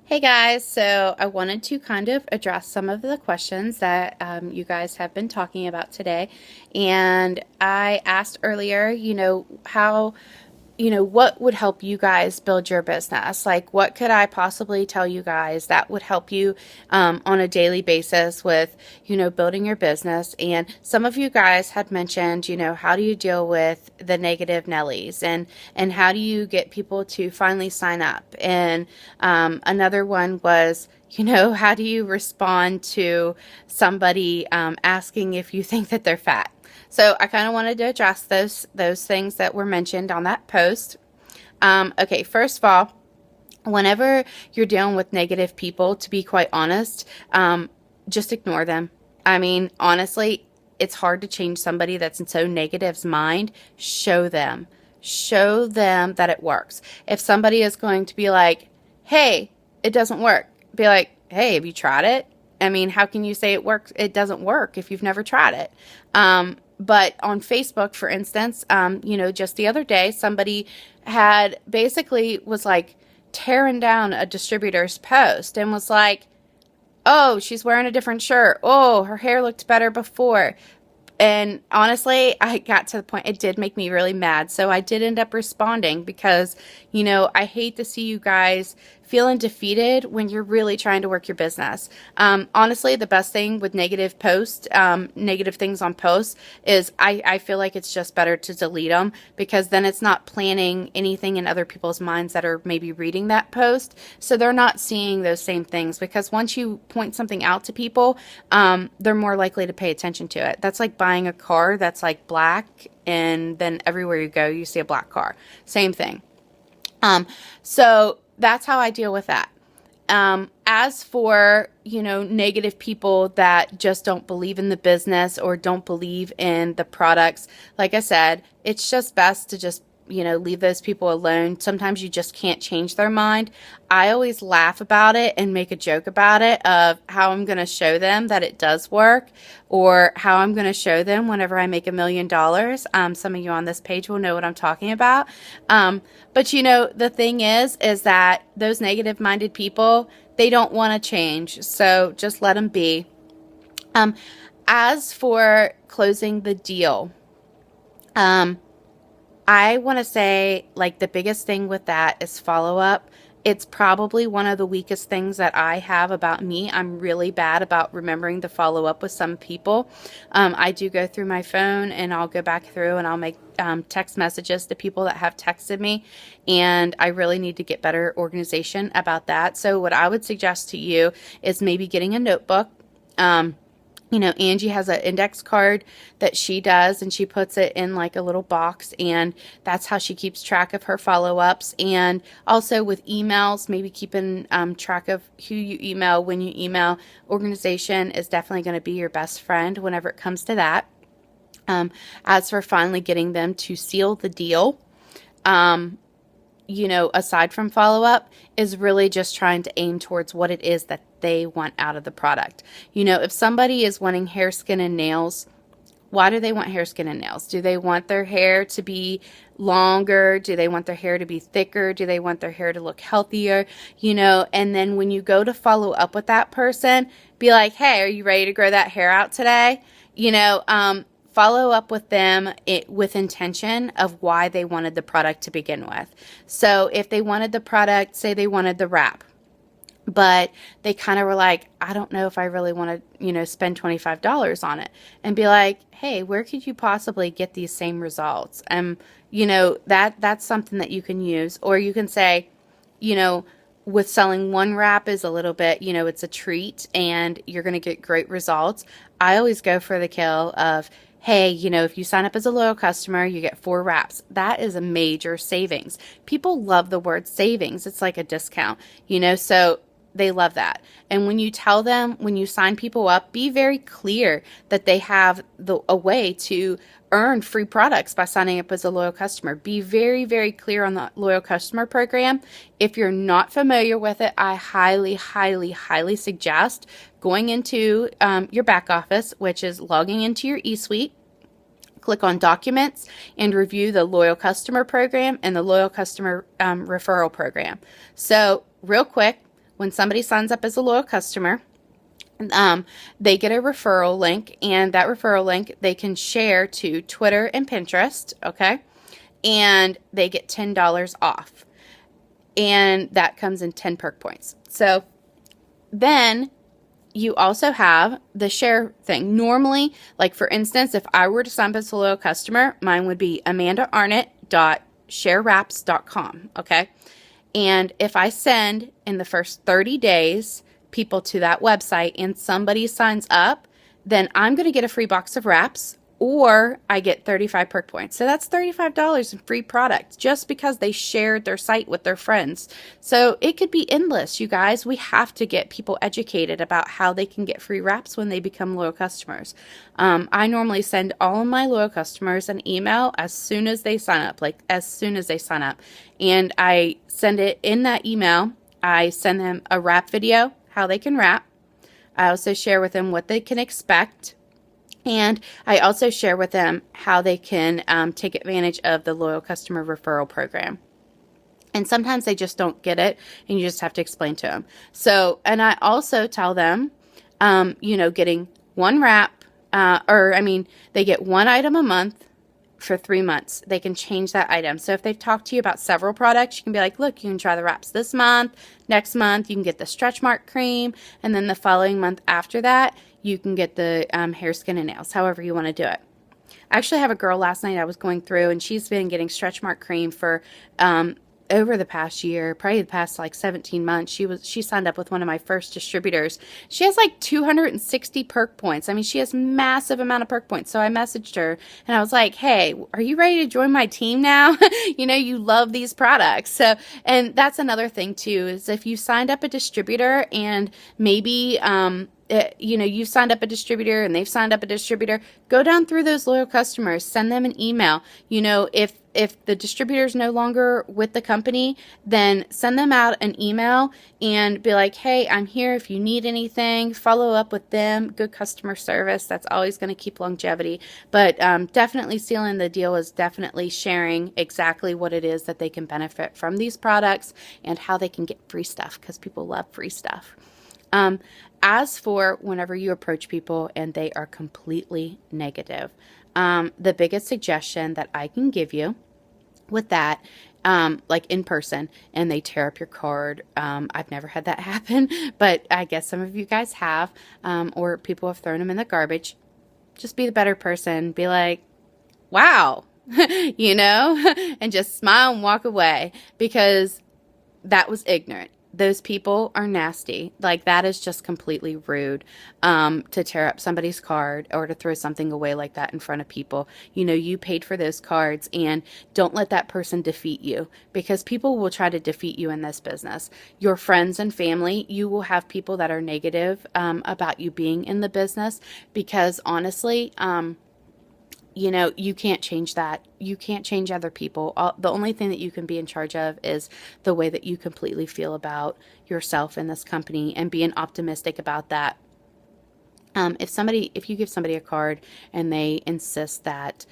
Hey guys, so I wanted to kind of address some of the questions that you guys have been talking about today. And I asked earlier, what would help you guys build your business? Like, what could I possibly tell you guys that would help you on a daily basis with, building your business? And some of you guys had mentioned, how do you deal with the negative Nellies and how do you get people to finally sign up? And another one was, how do you respond to somebody asking if you think that they're fat? So I kind of wanted to address those things that were mentioned on that post. Okay, first of all, whenever you're dealing with negative people, to be quite honest, just ignore them. I mean, honestly, it's hard to change somebody that's in so negative's mind. Show them. Show them that it works. If somebody is going to be like, hey, it doesn't work, be like, hey, have you tried it? I mean, how can you say it works? It doesn't work if you've never tried it. But on Facebook, for instance, just the other day, somebody had basically was like tearing down a distributor's post and was like, oh, she's wearing a different shirt. Oh, her hair looked better before. And honestly, I got to the point, it did make me really mad. So I did end up responding because, I hate to see you guys feeling defeated when you're really trying to work your business. Honestly, the best thing with negative posts, negative things on posts is I feel like it's just better to delete them because then it's not planting anything in other people's minds that are maybe reading that post. So they're not seeing those same things because once you point something out to people, they're more likely to pay attention to it. That's like buying a car that's like black and then everywhere you go, you see a black car. Same thing. So that's how I deal with that. As for, negative people that just don't believe in the business or don't believe in the products, like I said, it's just best to just, leave those people alone. Sometimes you just can't change their mind. I always laugh about it and make a joke about it of how I'm going to show them that it does work or how I'm going to show them whenever I make $1 million. Some of you on this page will know what I'm talking about. But the thing is that those negative minded people, they don't want to change. So just let them be. As for closing the deal, I want to say, like, the biggest thing with that is follow-up. It's probably one of the weakest things that I have about me. I'm really bad about remembering to follow up with some people. I do go through my phone and I'll go back through and I'll make text messages to people that have texted me. And I really need to get better organization about that. So what I would suggest to you is maybe getting a notebook. Angie has an index card that she does and she puts it in like a little box and that's how she keeps track of her follow-ups. And also with emails, maybe keeping track of who you email, when you email. Organization is definitely going to be your best friend whenever it comes to that. As for finally getting them to seal the deal, aside from follow-up, is really just trying to aim towards what it is that they want out of the product. If somebody is wanting hair, skin, and nails, why do they want hair, skin, and nails? Do they want their hair to be longer? Do they want their hair to be thicker? Do they want their hair to look healthier? And then when you go to follow up with that person, be like, hey, are you ready to grow that hair out today? Follow up with them with intention of why they wanted the product to begin with. So if they wanted the product, say they wanted the wrap, but they kind of were like, I don't know if I really want to, spend $25 on it, and be like, hey, where could you possibly get these same results? That's something that you can use. Or you can say, with selling one wrap is a little bit, it's a treat and you're going to get great results. I always go for the kill of, hey, if you sign up as a loyal customer, you get 4 wraps. That is a major savings. People love the word savings. It's like a discount, so they love that. And when you tell them, when you sign people up, be very clear that they have a way to earn free products by signing up as a loyal customer. Be very, very clear on the loyal customer program. If you're not familiar with it, I highly, highly, highly suggest going into your back office, which is logging into your eSuite. Click on Documents and review the Loyal Customer Program and the Loyal Customer Referral Program. So real quick, when somebody signs up as a loyal customer, they get a referral link, and that referral link they can share to Twitter and Pinterest, okay? And they get $10 off. And that comes in 10 perk points. So then you also have the share thing. Normally, like for instance, if I were to sign up as a loyal customer, mine would be amandaarnett.sharewraps.com, okay? And if I send in the first 30 days people to that website and somebody signs up, then I'm going to get a free box of wraps, or I get 35 perk points. So that's $35 in free product just because they shared their site with their friends. So it could be endless, you guys. We have to get people educated about how they can get free wraps when they become loyal customers. I normally send all of my loyal customers an email as soon as they sign up, And I send it in that email. I send them a wrap video, how they can wrap. I also share with them what they can expect. And I also share with them how they can take advantage of the loyal customer referral program. And sometimes they just don't get it, and you just have to explain to them. So, and I also tell them, getting one wrap, they get one item a month for 3 months. They can change that item. So if they've talked to you about several products, you can be like, look, you can try the wraps this month. Next month, you can get the stretch mark cream. And then the following month after that, you can get the hair, skin, and nails, however you want to do it. I actually have a girl last night I was going through, and she's been getting stretch mark cream for over the past year, probably the past like 17 months. She signed up with one of my first distributors. She has like 260 perk points. I mean, she has massive amount of perk points. So I messaged her and I was like, hey, are you ready to join my team now? You love these products. So, and that's another thing too, is if you signed up a distributor and maybe, you've signed up a distributor and they've signed up a distributor, go down through those loyal customers, send them an email. If the distributor is no longer with the company, then send them out an email and be like, hey, I'm here if you need anything. Follow up with them. Good customer service. That's always going to keep longevity. But definitely sealing the deal is definitely sharing exactly what it is that they can benefit from these products and how they can get free stuff, because people love free stuff. As for whenever you approach people and they are completely negative, the biggest suggestion that I can give you with that, like in person, and they tear up your card. I've never had that happen, but I guess some of you guys have, or people have thrown them in the garbage. Just be the better person. Be like, wow, and just smile and walk away, because that was ignorant. Those people are nasty. Like, that is just completely rude, to tear up somebody's card or to throw something away like that in front of people. You paid for those cards, and don't let that person defeat you, because people will try to defeat you in this business. Your friends and family, you will have people that are negative about you being in the business, because honestly, you can't change that. You can't change other people. The only thing that you can be in charge of is the way that you completely feel about yourself and this company, and being optimistic about that. If you give somebody a card and they insist that